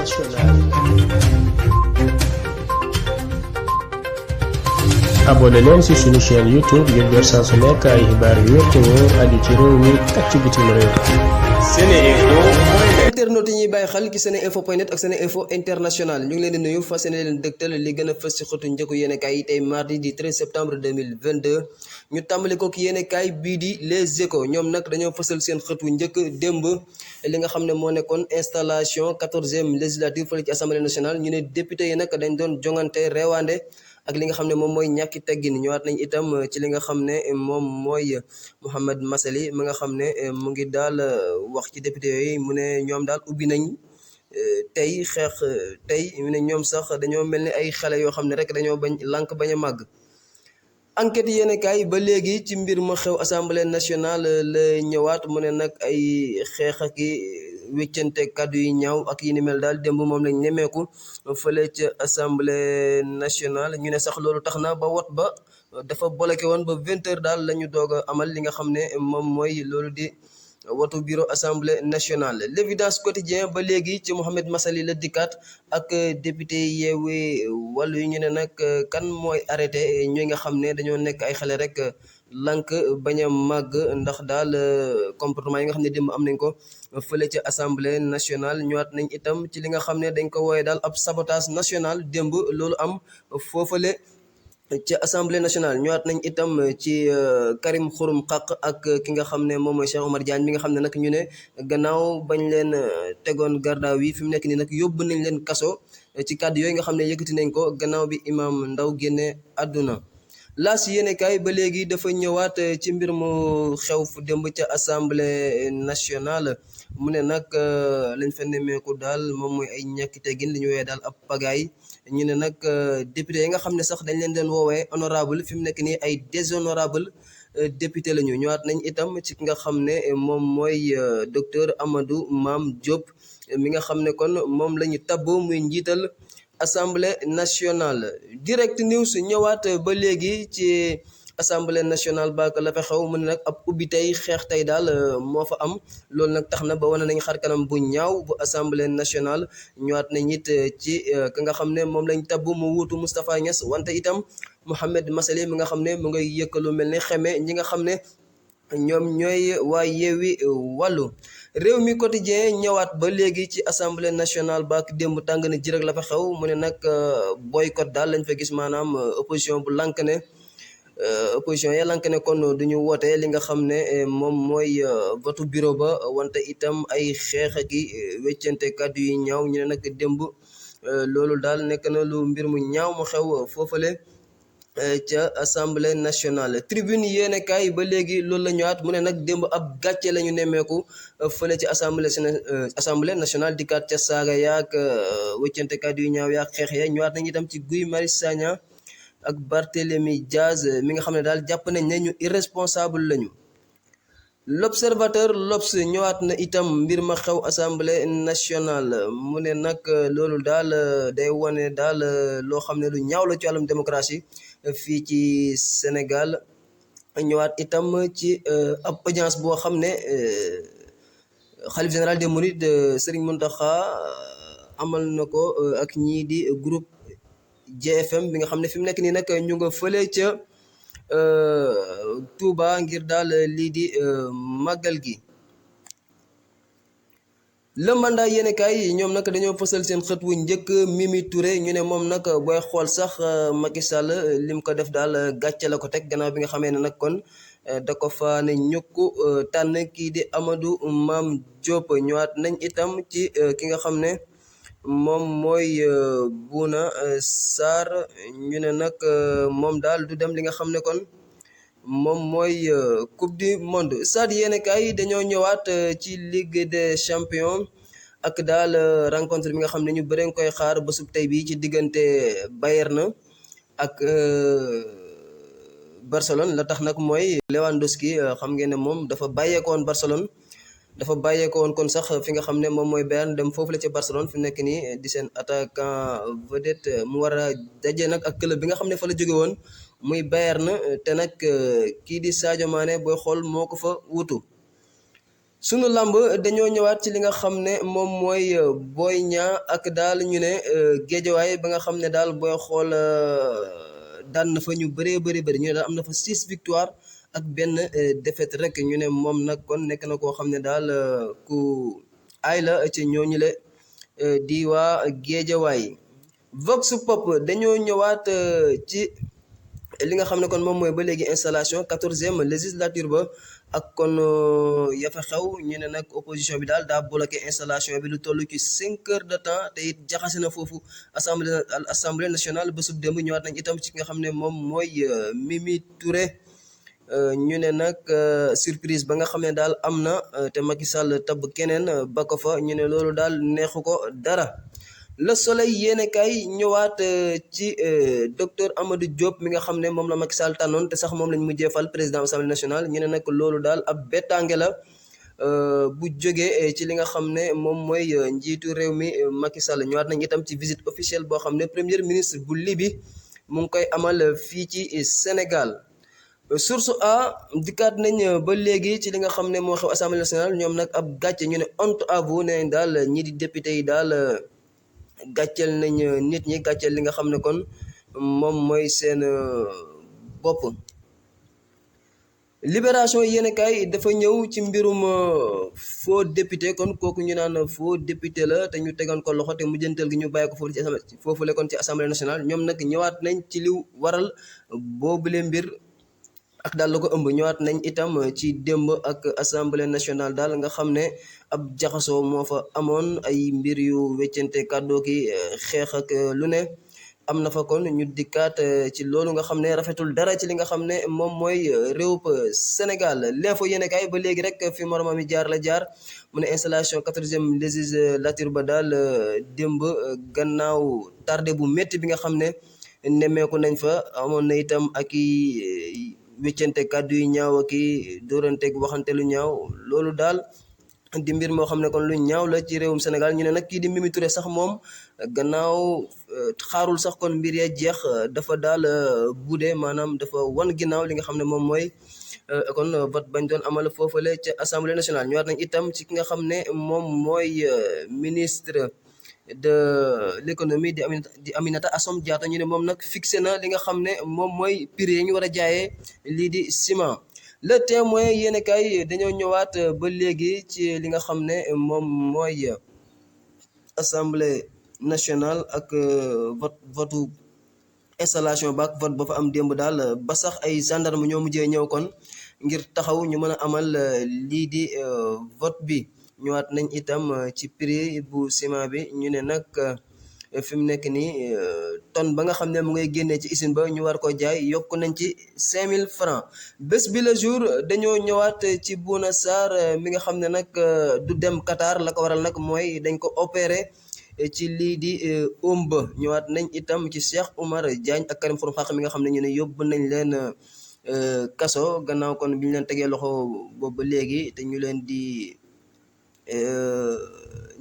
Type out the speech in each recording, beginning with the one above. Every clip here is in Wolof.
internationale. abonné leen ci suñu chaîne YouTube ngir jot saa su nekk ay xibaar yu wér te wóor aju ci réew mi ak ci bitim réew. SeneInfo. internautes yi ñuy bàyyi xel ci SeneInfo.net ak SeneInfo International ñu ngi leen di nuyu fas yéene leen dëgtal li gën a fës ci xëtu njëkku yéenekaay yi tey mardi di 13 septembre 2022 ñu tàmbali ko ki yéenekaay bii di Les Échos ñoom nag dañoo fësal seen xëtu njëkk démb li nga xam ne moo nekkoon installation 14e législature fële ci assemblée nationale ñu ne député yi nag dañ doon jongante reewaande ak li nga xam ne moom mooy ñàkki teggin ñëwaat nañ itam ci li nga xam ne moom mooy Mouhamed Massaly mi nga xam ne mu ngi daal wax ci député yooyu mu ne ñoom daal ubbi nañ tey xeex tey mu ne ñoom sax dañoo mel ni ay xale yoo xam ne rek dañoo lànk bañ a màgg. enquête yéenekaay ba léegi ci mbir ma xew assemblée nationale la ñëwaat mu ne nag ay xeex ak wéccante kàddu yi ñaaw ak yi ni mel daal démb moom lañ ñemeeku fële ca assemblée nationale ñu ne sax loolu tax na ba wot ba dafa bloqué woon ba 20h daal la ñu doog a amal li nga xam ne moom mooy loolu di wotu bureau assemblée nationale. L'évidence quotidien ba léegi ci Mouhamed Massaly la dikkaat ak député Yewwi Wallu yi ñu ne nag kan mooy arrêté ñooy nga xam ne dañoo nekk ay xale rek lànk bañ a màgg ndax daal comportement yi nga xam ne démb am nañ ko fële ca assemblée nationale ñëwaat nañ itam ci li nga xam ne dañ ko wooye daal ab sabotage national démb loolu am foofale ci assemblée nationale ñëwaat nañ itam ci Karim Xurum Xaq ak ki nga xam ne moom mooy Cheikh Oumar Diagne mi nga xam ne nag ñu ne gannaaw bañ leen tegoon gardaaw yi fi mu nekk nii nag yóbbu nañ leen kaso ci kàddu yooyu nga xam ne yëkkati nañ ko gannaaw bi Imam Ndaw génne àdduna. laas yéenekaay ba léegi dafa ñëwaat ci mbir mu xew fu démb ca assemblée nationale mu ne nag lañ fa nemmeeku daal moom mooy ay ñàkki teggin li ñu woowee daal ab pagaay ñu ne nag député yi nga xam ne sax dañ leen doon woowee honorable fi mu nekk nii ay déshonorable député la ñu ñëwaat nañ itam ci ki nga xam ne moom mooy docteur Amadou Mame Diop mi nga xam ne kon moom la ñu tabb muy njiital assemblée nationale. Direct News ñëwaat ba léegi ci assemblée nationale ba la fa xew mu ne nag ab ubbi tey xeex tey daal moo fa am loolu nag tax na ba wane nañ xar kanam bu ñaaw bu assemblée nationale ñëwaat nañ it ci ka nga xam ne moom lañ tabb mu wuutu Moustapha Niasse wante itam Mouhamed Massaly mi nga xam ne mu ngay yëkkalu mel ni xeme ñi nga xam ne ñoom ñooy waa Yewwi Wallu. Réew mi quotidien ñëwaat ba léegi ci assemblée nationale ba ak démb tàng na ji rek la fa xew mu ne nag boycott daal lañ fa gis maanaam opposition bu lànk ne opposition ya lànk ne kon duñu woote li nga xam ne moom mooy votu bureau ba wante itam ay xeex ak i weccante kàddu yi ñaaw ñu ne nag démb loolu daal nekk na lu mbir mu ñaaw mu xew foofale ca assemblée nationale. Tribune yéenekaay ba léegi loolu la ñëwaat mu ne nag démb ab gàcce la ñu nemmeeku fële ci assemblée nationale di kat ca saaga yaak wëccante kàddu yu ñaaw yaak xeex ya ñëwaat nañ itam ci Guy Marius Sagna ak Barthélémy Diaz mi nga xam ne daal jàpp nañ ne ñu irresponsable lañu. L'Observateur L'Obs ñëwaat na itam mbir ma xew assemblée nationale mu ne nag loolu daal day wane daal loo xam ne lu ñaaw la ci wàllum démocratie fii ci Sénégal ñëwaat itam ci ab audience boo xam ne xalif général des Mourides Serigne Mountakha amal na ko ak ñii di groupe GFM bi nga xam ne fi mu nekk nii nag ñu nga fële ca Touba ngir daal lii di màggal gi. Le Mandat yéenekaay ñoom nag dañoo fësal seen xët wu njëkk Mimi Touré ñu ne moom nag booy xool sax Macky Sall lim ko def daal gàcce la ko teg gannaaw bi nga xamee ne nag kon da ko fa ne ñukku tànn kii di Amadou Mame Diop ñëwaat nañ itam ci ki nga xam ne moom mooy Bouna Sarr ñu ne nag moom daal du dem li nga xam ne kon moom mooy coupe du monde. Stades yéenekaay dañoo ñëwaat ci Ligue des champions ak daal rencontre bi nga xam ne ñu bëri nga koy xaar ba sub tey bi ci diggante Bayern ak Barcelone la tax nag mooy Lewandowski xam ngeen ne moom dafa bàyyeekoon Barcelone dafa bàyyeekoon kon sax fi nga xam ne moom mooy Bayern dem foofu la ca Barcelone fi mu nekk nii di seen attaquant vedette mu war a daje nag ak club bi nga xam ne fa la jóge woon muy Bayern te nag kii di Sadio Mané booy xool moo ko fa wutu. sunu làmb dañoo ñëwaat ci li nga xam ne moom mooy Boy Niang ak daal ñu ne géejawaay ba nga xam ne daal booy xool daan na fa ñu bëree bëri ñu ne daal am na fa 6 victoire ak benn défaite rek ñu ne moom nag kon nekk na koo xam ne daal ku aay la ci ñooñu le di waa géejawaay. Vox Pop dañoo ñëwaat ci li nga xam ne kon moom mooy ba léegi installation 14e législature ba ak kon ya fa xew ñu ne nag opposition bi daal daa bloqué installation bi lu toll ci 5 heures de temps te it jaxase na foofu assemblée nationale ba sub démb ñëwaat nañ itam ci nga xam ne moom mooy Mimi Touré ñu ne nag surprise ba nga xam ne daal am na te Macky Sall tabb keneen ba ko fa ñu ne loolu daal neexu ko dara. Le Soleil yéene kay ñëwaat ci docteur Amadou Diop mi nga xam ne moom la Macky Sall tànnoon te sax moom lañ mujjee fal président assemblée nationale ñu ne nag loolu daal ab bettange la bu jógee ci li nga xam ne moom mooy njiitu réew mi Macky Sall ñëwaat nañ itam ci visite officielle boo xam ne premier ministre bu Libye mu ngi koy amal fii ci Sénégal. Source A dikkaat nañ ba léegi ci li nga xam ne moo xew assemblée nationale ñoom nag ab gàcce ñu ne honte à vous ne daal ñi di député yi daal gàcceel nañ nit ñi gàcceel li nga xam ne kon moom mooy seen bopp. Libération yéen kay dafa ñëw ci mbirum faux député kon kooku ñu naan faux député la te ñu tegoon ko loxo te mujjantal gi ñu bàyyi ko foofu la kon ci assemblée nationale ñoom nag ñëwaat nañ ci li waral boobule mbir ak daal la ko ëmb ñëwaat nañ itam ci démb ak assemblée nationale daal nga xam ne ab jaxasoo moo fa amoon ay mbir yu weccante kàddoo ki xeex ak lu ne am na fa kon ñu dikkaat ci loolu nga xam ne rafetul dara ci li nga xam ne moom mooy réewub Sénégal. L'info yéene kaay ba léegi rek fi moromam yi jaar la jaar mu ne installation 14e législature ba daal démb gannaaw tardé bu métti bi nga xam ne nemmeeku nañ fa amoon na itam ak i weccante kàddu yu ñaaw ak i dóoranteeg waxante lu ñaaw loolu daal di mbir moo xam ne kon lu ñaaw la ci réewum Sénégal ñu ne nag kii di Mimi Touré sax moom gannaaw xaarul sax kon mbir ya jeex dafa daal budde maanaam dafa wan ginnaaw li nga xam ne moom mooy kon vote bañ doon amal foofale ca assemblée nationale ñëwaat nañ itam ci ki nga xam ne moom mooy ministre de l'économie di Aminata Assome Diatta ñu ne moom nag fixé na li nga xam ne moom mooy prix yi ñu war a jaayee lii di ciment. Le Témoin yéen kay dañoo ñëwaat ba léegi ci li nga xam ne moom mooy assemblée nationale ak votu installation ba ak vote ba fa am démb daal ba sax ay gendarme ñoo mujjee ñëw kon ngir taxaw ñu mën a amal lii di vote bi. ñëwaat nañ itam ci prix bu ciment bi ñu ne nag fi mu nekk nii tonne ba nga xam ne mu ngay génnee ci usine ba ñu war ko jaay yokk nañ ci 5000 francs. Bés bi le jour dañoo ñëwaat ci Bouna Sarr mi nga xam ne nag du dem Qatar la ko waral nag mooy dañ ko opéré ci lii di ëmba. ñëwaat nañ itam ci Cheikh Oumar Diagne ak Karim Xurum Xax mi nga xam ne ñu ne yóbbu nañ leen kaso gannaaw kon bi ñu leen tegee loxo boobu ba léegi te ñu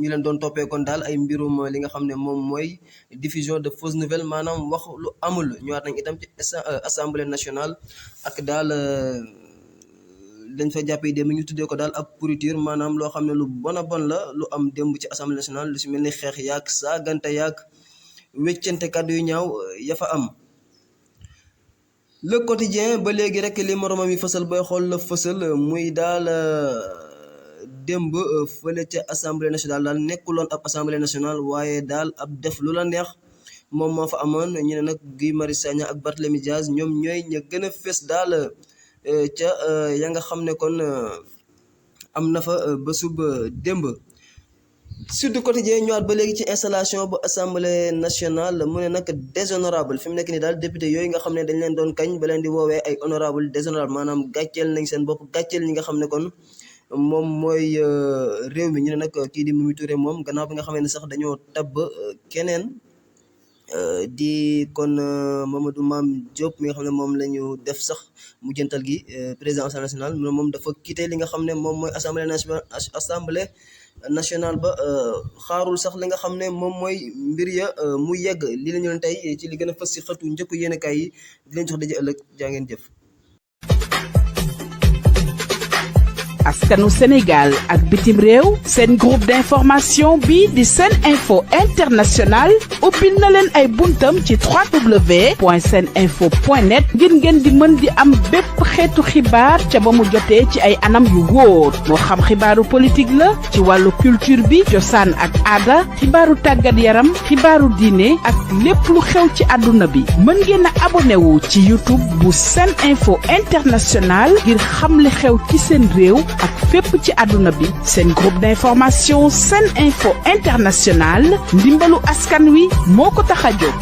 leen doon toppee kon daal ay mbirum li nga xam ne moom mooy diffusion de fausses nouvelles maanaam wax lu amul. ñëwaat nañ itam ci assemblée nationale ak daal dañ fa jàppee démb ñu tuddee ko daal ab pourriture maanaam loo xam ne lu bon a bon la lu am démb ci assemblée nationale lu si mel ni xeex yaag saagante yaag weccante kàddu yu ñaaw ya fa am. Le Quotidien ba léegi rek li moromam yi fësal booy xool la fësal muy daal démb fële ca assemblée nationale daal nekkuloon ab assemblée nationale waaye daal ab def lu la neex moom moo fa amoon ñu ne nag Guy Marius Sagna ak Barthélémy Dias ñoom ñooy ña gën a fës daal ca ya nga xam ne kon am na fa ba sub démb. Sud Quotidien ñëwaat ba léegi ci installation bu assemblée nationale mu ne nag déshonorable fi mu nekk nii daal député yooyu nga xam ne dañ leen doon kañ ba leen di woowee ay honorable déshonorable maanaam gàcceel nañ seen bopp gàcceel ñi nga xam ne kon moom mooy réew mi ñu ne nag kii di Mimi Touré moom gannaaw bi nga xam ne sax dañoo tabb keneen di kon Mamadou Mame Diop mi nga xam ne moom la ñu def sax mujjantal gi président assemblée nationale moom dafa quitté li nga xam ne moom mooy assemblée nationale ba xaarul sax li nga xam ne moom mooy mbir ya mu yegg li la ñu leen tey ci li gën a fës si xëtu njëkku yéenekaay yi di leen jox daje ëllëg jaa ngeen jëf. askanu Sénégal ak bitim réew seen groupe d'information bi di Sen Info International ubbil na leen ay buntam ci www.seninfo.net ngir ngeen di mën di am bépp xeetu xibaar ca ba mu jotee ci ay anam yu wóor moo xam xibaaru politique la ci wàllu culture bi cosaan ak aada xibaaru tàggat yaram xibaaru diine ak lépp lu xew ci àdduna bi mën ngeen a abonné wu ci YouTube bu Sen Info International ngir xam li xew ci seen réew ak fépp ci àdduna bi seen groupe d'information Sen Info International ndimbalu askan wi moo ko tax a jóg.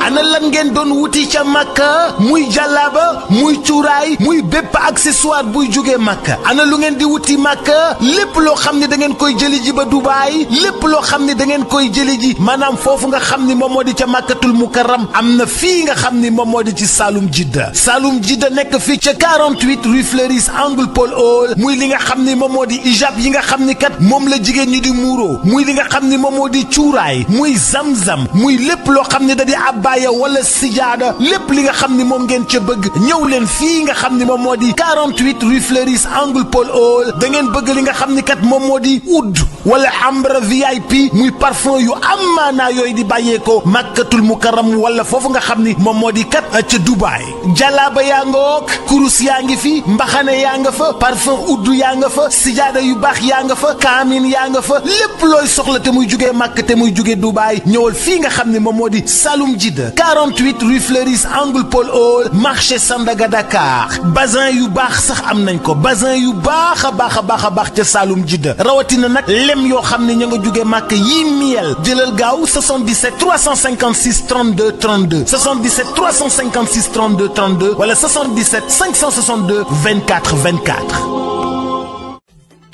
ana lan ngeen doon wuti ca Makka muy jàllaaba muy cuuraay muy bépp accessoire buy jógee Makka ana lu ngeen di wuti Makka lépp loo xam ne da ngeen koy jëli ji ba Dubaay lépp loo xam ne da ngeen koy jëli ji maanaam foofu nga xam ni moom moo di ca Makkatul Mukarram am na fii nga xam ni moom moo di ci Saloum Jidda nekk fii ca 48 rue Fleuris angle Paul Hall muy li nga xam ni moom moo di ijab yi nga xam ni kat moom la jigéen ñi di muuroo muy li nga xam ni moom moo di cuuraay muy zamzam muy lépp loo xam ne da di abbaaya wala sijaada lépp li nga xam ni moom ngeen ca bëgg ñëw leen fii nga xam ni moom moo di 48 rue Fleuris angle Paul Hall da ngeen bëgg li nga xam ni kat moom moo di oud wala ambre VIP muy parfum yu am maanaa yooyu di bàyyeekoo Makkatul Mukarram wala foofu nga xam ni moom moo di kat ca Dubaay jalaaba yaa nga wook kurus yaa ngi fi mbaxane yaa nga fa parfum oud yaa nga fa sijaada yu baax yaa nga fa kaamin yaa nga fa lépp looy soxla te muy jugee Makka te muy jugee Dubaay ñëwal fii nga xam ni moom moo di Saloum Jidda 48 rue Fleuris angle Paul Hall marché Sandaga Dakar bazin yu baax sax am nañ ko bazin yu baax a baax ca Saloum Jidda rawatina nag lem yoo xam ne ña nga jóge màkk yii miel jëlal gaaw 77 356 32 32 77 356 32 32 wala 77 562 24 24